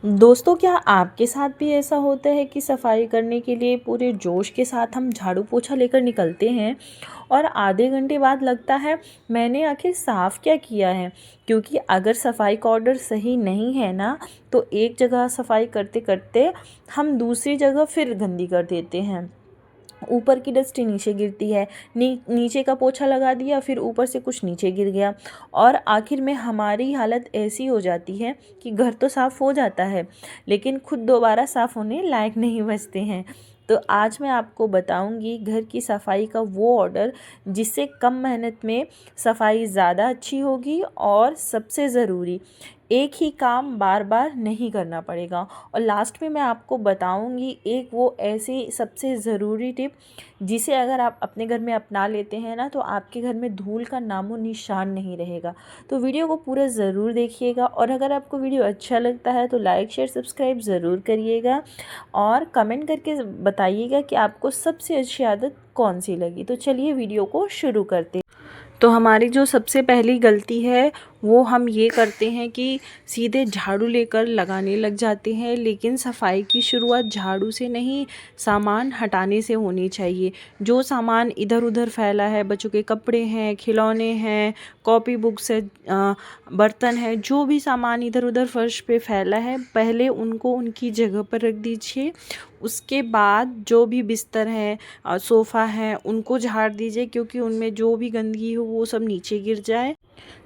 दोस्तों, क्या आपके साथ भी ऐसा होता है कि सफाई करने के लिए पूरे जोश के साथ हम झाड़ू पोछा लेकर निकलते हैं और आधे घंटे बाद लगता है मैंने आखिर साफ़ क्या किया है। क्योंकि अगर सफाई का ऑर्डर सही नहीं है ना, तो एक जगह सफाई करते करते हम दूसरी जगह फिर गंदी कर देते हैं। ऊपर की डस्ट नीचे गिरती है, नीचे का पोछा लगा दिया, फिर ऊपर से कुछ नीचे गिर गया और आखिर में हमारी हालत ऐसी हो जाती है कि घर तो साफ़ हो जाता है लेकिन खुद दोबारा साफ़ होने लायक नहीं बचते हैं। तो आज मैं आपको बताऊंगी घर की सफाई का वो ऑर्डर जिससे कम मेहनत में सफाई ज़्यादा अच्छी होगी और सबसे ज़रूरी, एक ही काम बार बार नहीं करना पड़ेगा। और लास्ट में मैं आपको बताऊंगी एक वो ऐसी सबसे ज़रूरी टिप जिसे अगर आप अपने घर में अपना लेते हैं ना, तो आपके घर में धूल का नामो निशान नहीं रहेगा। तो वीडियो को पूरा ज़रूर देखिएगा और अगर आपको वीडियो अच्छा लगता है तो लाइक शेयर सब्सक्राइब ज़रूर करिएगा और कमेंट करके बताइएगा कि आपको सबसे अच्छी आदत कौन सी लगी। तो चलिए वीडियो को शुरू करते हैं। तो हमारी जो सबसे पहली गलती है वो हम ये करते हैं कि सीधे झाड़ू लेकर लगाने लग जाते हैं, लेकिन सफाई की शुरुआत झाड़ू से नहीं, सामान हटाने से होनी चाहिए। जो सामान इधर उधर फैला है, बच्चों के कपड़े हैं, खिलौने हैं, कॉपी बुक्स है, बर्तन है, जो भी सामान इधर उधर फर्श पे फैला है पहले उनको उनकी जगह पर रख दीजिए। उसके बाद जो भी बिस्तर है, सोफ़ा है, उनको झाड़ दीजिए क्योंकि उनमें जो भी गंदगी हो वो सब नीचे गिर जाए।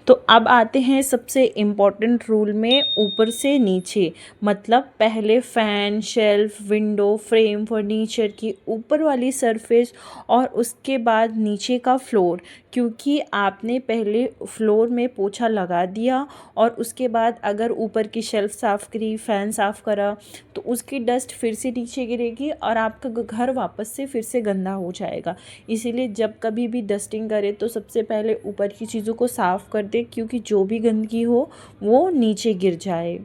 तो अब आते हैं सबसे इम्पॉर्टेंट रूल में, ऊपर से नीचे। मतलब पहले fan, shelf, window, frame, furniture की ऊपर वाली सरफेस और उसके बाद नीचे का फ्लोर। क्योंकि आपने पहले फ्लोर में पोछा लगा दिया और उसके बाद अगर ऊपर की शेल्फ साफ़ करी, फ़ैन साफ़ करा, तो उसकी डस्ट फिर से नीचे गिरेगी और आपका घर वापस से फिर से गंदा हो जाएगा। इसीलिए जब कभी भी डस्टिंग करें तो सबसे पहले ऊपर की चीज़ों को साफ़ कर दें, क्योंकि जो भी गंदगी हो वो नीचे गिर जाए।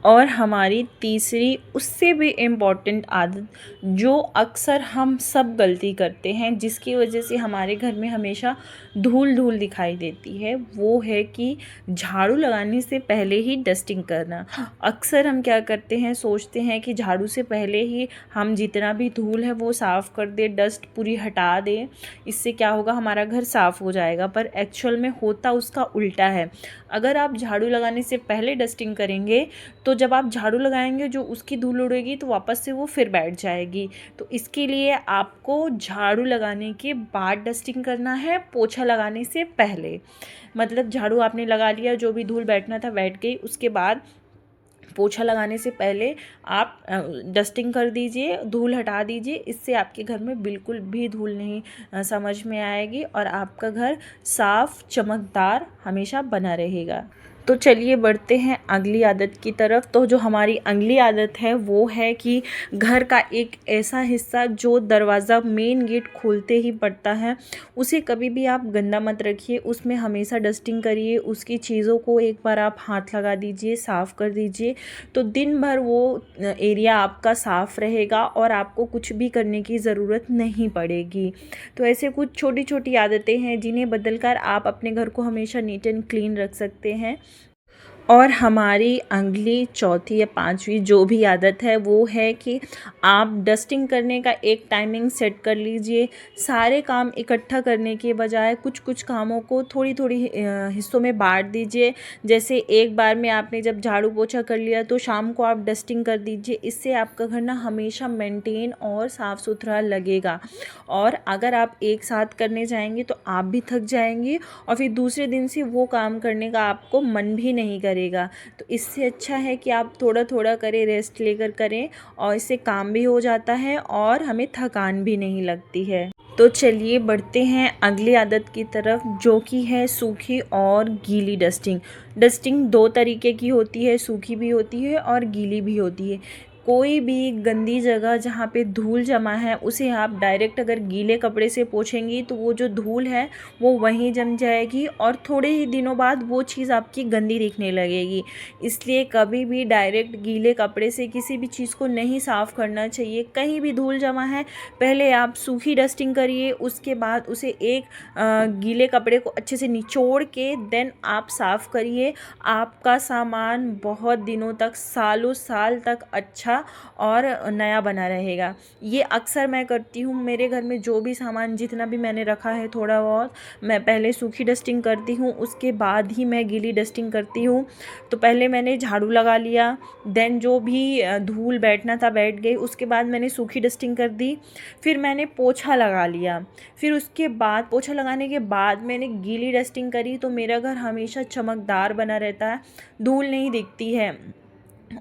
और हमारी तीसरी उससे भी इम्पॉर्टेंट आदत जो अक्सर हम सब गलती करते हैं, जिसकी वजह से हमारे घर में हमेशा धूल धूल दिखाई देती है, वो है कि झाड़ू लगाने से पहले ही डस्टिंग करना। अक्सर हम क्या करते हैं, सोचते हैं कि झाड़ू से पहले ही हम जितना भी धूल है वो साफ़ कर दें, डस्ट पूरी हटा दें, इससे क्या होगा हमारा घर साफ़ हो जाएगा। पर एक्चुअल में होता उसका उल्टा है। अगर आप झाड़ू लगाने से पहले डस्टिंग करेंगे तो जब आप झाड़ू लगाएंगे जो उसकी धूल उड़ेगी तो वापस से वो फिर बैठ जाएगी। तो इसके लिए आपको झाड़ू लगाने के बाद डस्टिंग करना है, पोछा लगाने से पहले। मतलब झाड़ू आपने लगा लिया, जो भी धूल बैठना था बैठ गई, उसके बाद पोछा लगाने से पहले आप डस्टिंग कर दीजिए, धूल हटा दीजिए। इससे आपके घर में बिल्कुल भी धूल नहीं समझ में आएगी और आपका घर साफ़ चमकदार हमेशा बना रहेगा। तो चलिए बढ़ते हैं अगली आदत की तरफ। तो जो हमारी अगली आदत है वो है कि घर का एक ऐसा हिस्सा जो दरवाज़ा मेन गेट खोलते ही पड़ता है, उसे कभी भी आप गंदा मत रखिए। उसमें हमेशा डस्टिंग करिए, उसकी चीज़ों को एक बार आप हाथ लगा दीजिए, साफ़ कर दीजिए। तो दिन भर वो एरिया आपका साफ़ रहेगा और आपको कुछ भी करने की ज़रूरत नहीं पड़ेगी। तो ऐसे कुछ छोटी छोटी आदतें हैं जिन्हें बदलकर आप अपने घर को हमेशा नीट एंड क्लीन रख सकते हैं। और हमारी अगली चौथी या पांचवी जो भी आदत है वो है कि आप डस्टिंग करने का एक टाइमिंग सेट कर लीजिए। सारे काम इकट्ठा करने के बजाय कुछ कुछ कामों को थोड़ी थोड़ी हिस्सों में बांट दीजिए। जैसे एक बार में आपने जब झाड़ू पोछा कर लिया तो शाम को आप डस्टिंग कर दीजिए। इससे आपका घर ना हमेशा मेंटेन और साफ़ सुथरा लगेगा। और अगर आप एक साथ करने जाएंगे तो आप भी थक जाएंगे और फिर दूसरे दिन से वो काम करने का आपको मन भी नहीं करेगा। तो इससे अच्छा है कि आप थोड़ा थोड़ा करें, रेस्ट लेकर करें और इससे काम भी हो जाता है और हमें थकान भी नहीं लगती है। तो चलिए बढ़ते हैं अगली आदत की तरफ, जो कि है सूखी और गीली डस्टिंग। डस्टिंग दो तरीके की होती है, सूखी भी होती है और गीली भी होती है। कोई भी गंदी जगह जहाँ पे धूल जमा है उसे आप डायरेक्ट अगर गीले कपड़े से पोंछेंगी तो वो जो धूल है वो वहीं जम जाएगी और थोड़े ही दिनों बाद वो चीज़ आपकी गंदी दिखने लगेगी। इसलिए कभी भी डायरेक्ट गीले कपड़े से किसी भी चीज़ को नहीं साफ़ करना चाहिए। कहीं भी धूल जमा है, पहले आप सूखी डस्टिंग करिए, उसके बाद उसे एक गीले कपड़े को अच्छे से निचोड़ के देन आप साफ़ करिए। आपका सामान बहुत दिनों तक, सालों साल तक अच्छा और नया बना रहेगा। ये अक्सर मैं करती हूँ। मेरे घर में जो भी सामान जितना भी मैंने रखा है थोड़ा बहुत, मैं पहले सूखी डस्टिंग करती हूँ, उसके बाद ही मैं गीली डस्टिंग करती हूँ। तो पहले मैंने झाड़ू लगा लिया, देन जो भी धूल बैठना था बैठ गई, उसके बाद मैंने सूखी डस्टिंग कर दी, फिर मैंने पोछा लगा लिया, फिर उसके बाद पोछा लगाने के बाद मैंने गीली डस्टिंग करी। तो मेरा घर हमेशा चमकदार बना रहता है, धूल नहीं दिखती है।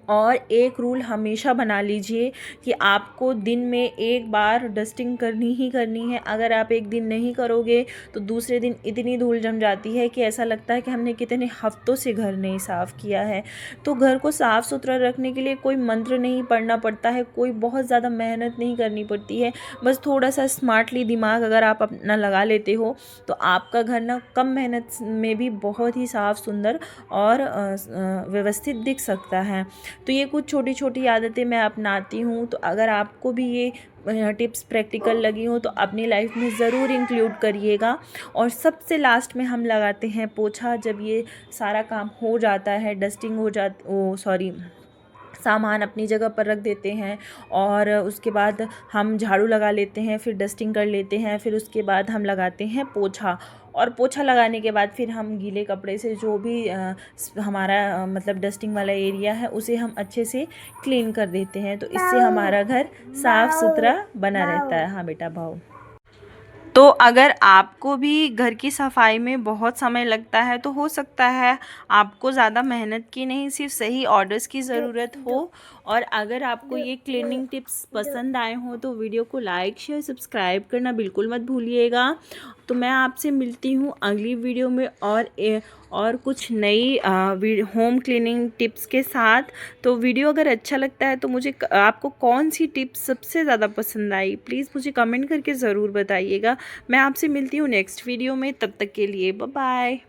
और एक रूल हमेशा बना लीजिए कि आपको दिन में एक बार डस्टिंग करनी ही करनी है। अगर आप एक दिन नहीं करोगे तो दूसरे दिन इतनी धूल जम जाती है कि ऐसा लगता है कि हमने कितने हफ्तों से घर नहीं साफ़ किया है। तो घर को साफ़ सुथरा रखने के लिए कोई मंत्र नहीं पढ़ना पड़ता है, कोई बहुत ज़्यादा मेहनत नहीं करनी पड़ती है। बस थोड़ा सा स्मार्टली दिमाग अगर आप अपना लगा लेते हो तो आपका घर ना कम मेहनत में भी बहुत ही साफ़ सुंदर और व्यवस्थित दिख सकता है। तो ये कुछ छोटी छोटी आदतें मैं अपनाती हूँ। तो अगर आपको भी ये टिप्स प्रैक्टिकल लगी हो तो अपनी लाइफ में ज़रूर इंक्लूड करिएगा। और सबसे लास्ट में हम लगाते हैं पोछा। जब ये सारा काम हो जाता है, डस्टिंग हो सामान अपनी जगह पर रख देते हैं और उसके बाद हम झाड़ू लगा लेते हैं, फिर डस्टिंग कर लेते हैं, फिर उसके बाद हम लगाते हैं पोछा। और पोछा लगाने के बाद फिर हम गीले कपड़े से जो भी हमारा मतलब डस्टिंग वाला एरिया है उसे हम अच्छे से क्लीन कर देते हैं। तो इससे हमारा घर साफ़ सुथरा बना रहता है। हाँ बेटा भाव। तो अगर आपको भी घर की सफाई में बहुत समय लगता है तो हो सकता है आपको ज़्यादा मेहनत की नहीं, सिर्फ सही ऑर्डर्स की ज़रूरत हो। और अगर आपको ये क्लीनिंग टिप्स पसंद आए हों तो वीडियो को लाइक शेयर सब्सक्राइब करना बिल्कुल मत भूलिएगा। तो मैं आपसे मिलती हूँ अगली वीडियो में और कुछ नई होम क्लीनिंग टिप्स के साथ। तो वीडियो अगर अच्छा लगता है तो मुझे आपको कौन सी टिप्स सबसे ज़्यादा पसंद आई प्लीज़ मुझे कमेंट करके ज़रूर बताइएगा। मैं आपसे मिलती हूँ नेक्स्ट वीडियो में, तब तक के लिए बाय बाय।